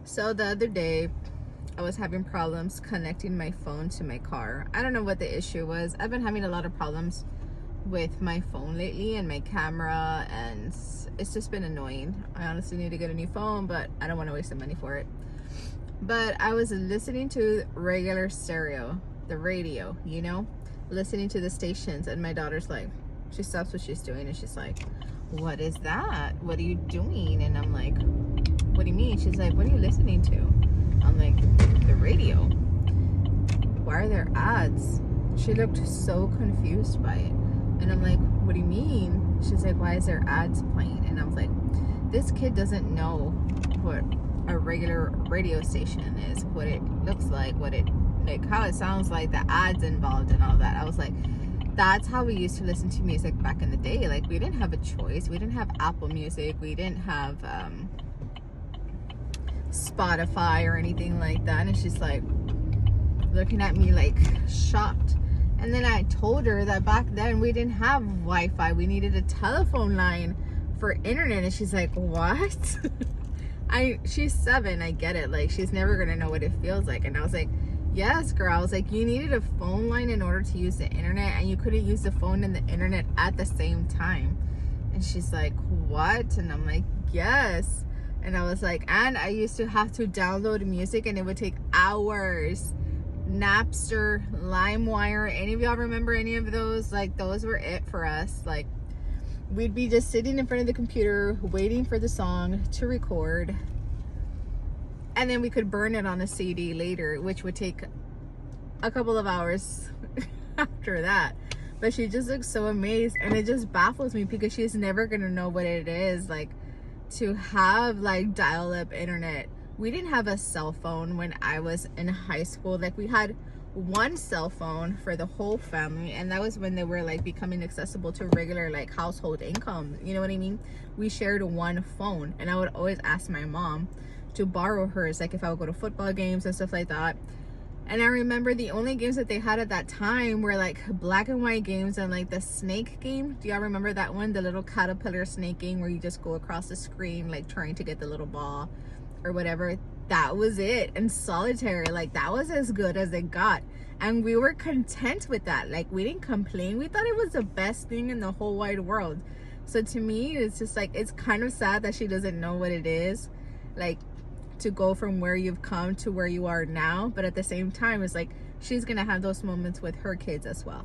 So the other day, I was having problems connecting my phone to my car. I don't know what the issue was. I've been having a lot of problems with my phone lately and my camera, and it's just been annoying. I honestly need to get a new phone, but I don't want to waste the money for it. But I was listening to regular stereo, the radio, listening to the stations, and my daughter's like, she stops what she's doing and she's like, "What is that? What are you doing?" And I'm like, "What do you mean?" She's like, "What are you listening to?" I'm like, "The radio. Why are there ads?" She looked so confused by it. And I'm like, "What do you mean?" She's like, "Why is there ads playing?" And I was like, this kid doesn't know what a regular radio station is, what it looks like, how it sounds like, the ads involved and all that. I was like, that's how we used to listen to music back in the day. Like, we didn't have a choice. We didn't have Apple Music. We didn't have Spotify or anything like that. And she's like looking at me like shocked. And then I told her that back then we didn't have Wi-Fi. We needed a telephone line for internet. And she's like, "What?" She's 7. I get it. Like, she's never gonna know what it feels like. And I was like, "Yes, girl." I was like, "You needed a phone line in order to use the internet, and you couldn't use the phone and the internet at the same time." And she's like, "What?" And I'm like, "Yes." And I was like, and I used to have to download music, and it would take hours. Napster, LimeWire, any of y'all remember any of those? Like, those were it for us. Like, we'd be just sitting in front of the computer waiting for the song to record, and then we could burn it on a CD later, which would take a couple of hours after that. But she just looks so amazed, and it just baffles me because she's never gonna know what it is like to have like dial-up internet. We didn't have a cell phone when I was in high school. Like, we had one cell phone for the whole family, and that was when they were like becoming accessible to regular like household income, you know what I mean? We shared one phone, and I would always ask my mom to borrow hers, like if I would go to football games and stuff like that. And I remember the only games that they had at that time were like black and white games and like the snake game. Do y'all remember that one? The little caterpillar snake game where you just go across the screen like trying to get the little ball or whatever. That was it. And solitaire, like, that was as good as it got, and we were content with that. Like, we didn't complain. We thought it was the best thing in the whole wide world. So to me, it's just like, it's kind of sad that she doesn't know what it is like to go from where you've come to where you are now. But at the same time, it's like she's gonna have those moments with her kids as well.